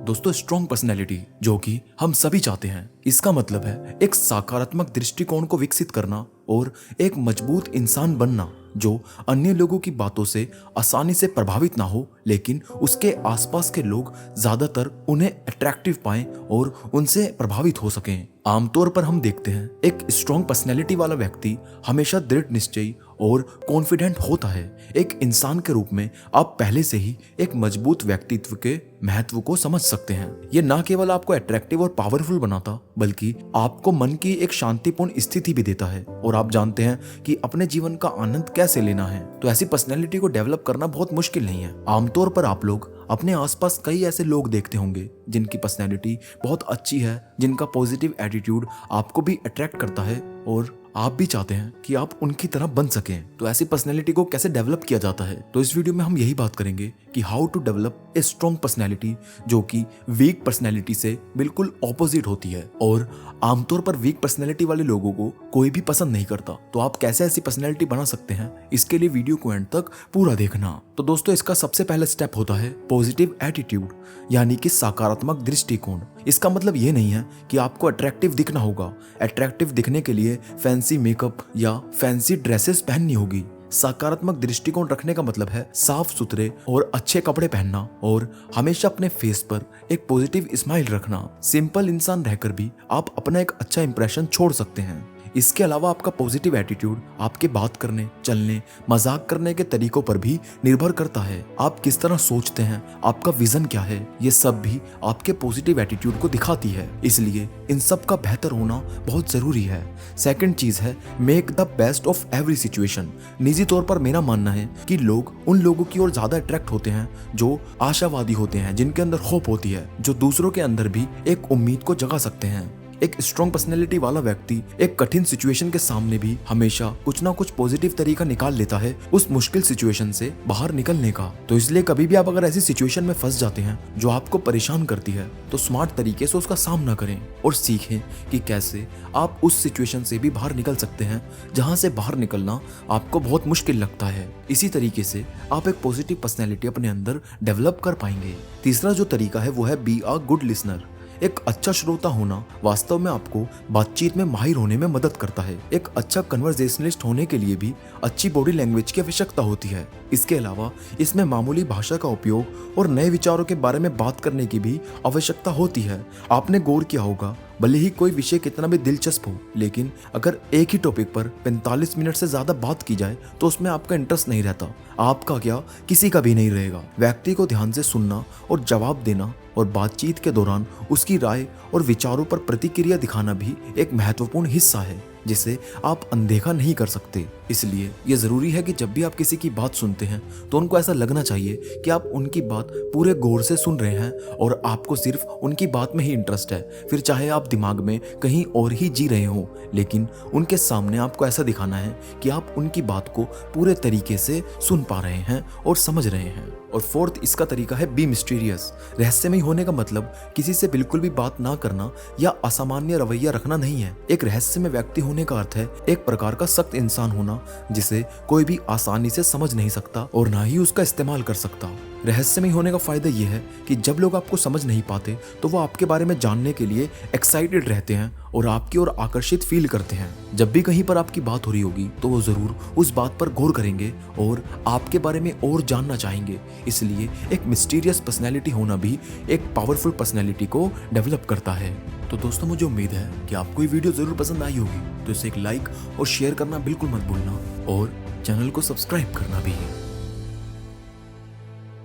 दोस्तों strong personality जो कि हम सभी चाहते हैं, इसका मतलब है एक सकारात्मक दृष्टिकोण को विकसित करना और एक मजबूत इंसान बनना जो अन्य लोगों की बातों से आसानी से प्रभावित ना हो, लेकिन उसके आसपास के लोग ज्यादातर उन्हें अट्रैक्टिव पाएं और उनसे प्रभावित हो सकें। आमतौर पर हम देखते हैं एक स्ट्रॉन्ग पर्सनैलिटी वाला व्यक्ति हमेशा दृढ़ निश्चयी और कॉन्फिडेंट होता है। एक इंसान के रूप में आप पहले से ही एक मजबूत व्यक्तित्व के महत्व को समझ सकते हैं। ये ना केवल आपको अट्रैक्टिव और पावरफुल बनाता, बल्कि आपको मन की एक शांतिपूर्ण स्थिति भी देता है और आप जानते हैं कि अपने जीवन का आनंद कैसे लेना है। तो ऐसी पर्सनैलिटी को डेवलप करना बहुत मुश्किल नहीं है। आमतौर पर आप लोग अपने आसपास कई ऐसे लोग देखते होंगे जिनकी पर्सनैलिटी बहुत अच्छी है, जिनका पॉजिटिव एटीट्यूड आपको भी अट्रैक्ट करता है और आप भी चाहते हैं कि आप उनकी तरह बन सकें। तो ऐसी पर्सनैलिटी को कैसे डेवलप किया जाता है, तो इस वीडियो में हम यही बात करेंगे कि how to develop a strong personality जो कि वीक पर्सनैलिटी से बिल्कुल ऑपोजिट होती है। और आमतौर पर वीक पर्सनैलिटी वाले लोगों को कोई भी पसंद नहीं करता। तो आप कैसे ऐसी पर्सनैलिटी बना सकते हैं, इसके लिए वीडियो को एंड तक पूरा देखना। तो दोस्तों इसका सबसे पहला स्टेप होता है पॉजिटिव एटीट्यूड, यानी कि सकारात्मक दृष्टिकोण। इसका मतलब ये नहीं है कि आपको अट्रैक्टिव दिखना होगा। अट्रैक्टिव दिखने के लिए फैंसी मेकअप या फैंसी ड्रेसेस पहननी होगी। सकारात्मक दृष्टिकोण रखने का मतलब है साफ सुथरे और अच्छे कपड़े पहनना और हमेशा अपने फेस पर एक पॉजिटिव स्माइल रखना। सिंपल इंसान रहकर भी आप अपना एक अच्छा इंप्रेशन छोड़ सकते हैं। इसके अलावा आपका पॉजिटिव एटीट्यूड आपके बात करने, चलने, मजाक करने के तरीकों पर भी निर्भर करता है। आप किस तरह सोचते हैं, आपका विजन क्या है, ये सब भी आपके पॉजिटिव एटीट्यूड को दिखाती है। इसलिए इन सब का बेहतर होना बहुत जरूरी है। सेकंड चीज है make the best of every situation. निजी तौर पर मेरा मानना है कि लोग उन लोगों की ओर ज्यादा अट्रैक्ट होते हैं जो आशावादी होते हैं, जिनके अंदर होप होती है, जो दूसरों के अंदर भी एक उम्मीद को जगा सकते हैं। एक स्ट्रॉन्ग पर्सनैलिटी वाला व्यक्ति एक कठिन सिचुएशन के सामने भी हमेशा कुछ ना कुछ पॉजिटिव तरीका निकाल लेता है उस मुश्किल सिचुएशन से बाहर निकलने का। तो इसलिए कभी भी आप अगर ऐसी सिचुएशन में फंस जाते हैं जो आपको परेशान करती है, तो स्मार्ट तरीके से उसका सामना करें और सीखें कि कैसे आप उस सिचुएशन से भी बाहर निकल सकते हैं जहां से बाहर निकलना आपको बहुत मुश्किल लगता है। इसी तरीके से आप एक पॉजिटिव पर्सनैलिटी अपने अंदर डेवलप कर पाएंगे। तीसरा जो तरीका है वो है बी अ गुड लिसनर। एक अच्छा श्रोता होना वास्तव में आपको बातचीत में माहिर होने में मदद करता है। एक अच्छा कन्वर्सेशनलिस्ट होने के लिए भी अच्छी बॉडी लैंग्वेज की आवश्यकता होती है। इसके अलावा इसमें मामूली भाषा का उपयोग और नए विचारों के बारे में बात करने की भी आवश्यकता होती है। आपने गौर किया होगा, भले ही कोई विषय कितना भी दिलचस्प हो, लेकिन अगर एक ही टॉपिक पर 45 मिनट से ज्यादा बात की जाए तो उसमें आपका इंटरेस्ट नहीं रहता। आपका क्या, किसी का भी नहीं रहेगा। व्यक्ति को ध्यान से सुनना और जवाब देना और बातचीत के दौरान उसकी राय और विचारों पर प्रतिक्रिया दिखाना भी एक महत्वपूर्ण हिस्सा है जिसे आप अनदेखा नहीं कर सकते। इसलिए यह जरूरी है कि जब भी आप किसी की बात सुनते हैं तो उनको ऐसा लगना चाहिए कि आप उनकी बात पूरे गौर से सुन रहे हैं और आपको सिर्फ उनकी बात में ही इंटरेस्ट है। फिर चाहे आप दिमाग में कहीं और ही जी रहे हो, लेकिन उनके सामने आपको ऐसा दिखाना है कि आप उनकी बात को पूरे तरीके से सुन पा रहे हैं और समझ रहे हैं। और फोर्थ इसका तरीका है बी मिस्टीरियस। रहस्यमय होने का मतलब किसी से बिल्कुल भी बात ना करना या असामान्य रवैया रखना नहीं है। एक रहस्यमय व्यक्ति होने का अर्थ है एक प्रकार का सख्त इंसान होना जिसे कोई भी आसानी से समझ नहीं सकता और ना ही उसका इस्तेमाल कर सकता। रहस्यमय होने का फायदा यह है कि जब लोग आपको समझ नहीं पाते तो वो आपके बारे में जानने के लिए एक्साइटेड रहते हैं और आपकी ओर आकर्षित फील करते हैं। जब भी कहीं पर आपकी बात हो रही होगी तो वो जरूर उस बात पर गौर करेंगे और आपके बारे में और जानना चाहेंगे। इसलिए एक मिस्टीरियस पर्सनैलिटी होना भी एक पावरफुल पर्सनैलिटी को डेवलप करता है। तो दोस्तों मुझे उम्मीद है कि आपको ये वीडियो जरूर पसंद आई होगी, तो इसे एक लाइक और शेयर करना बिल्कुल मत भूलना और चैनल को सब्सक्राइब करना भी।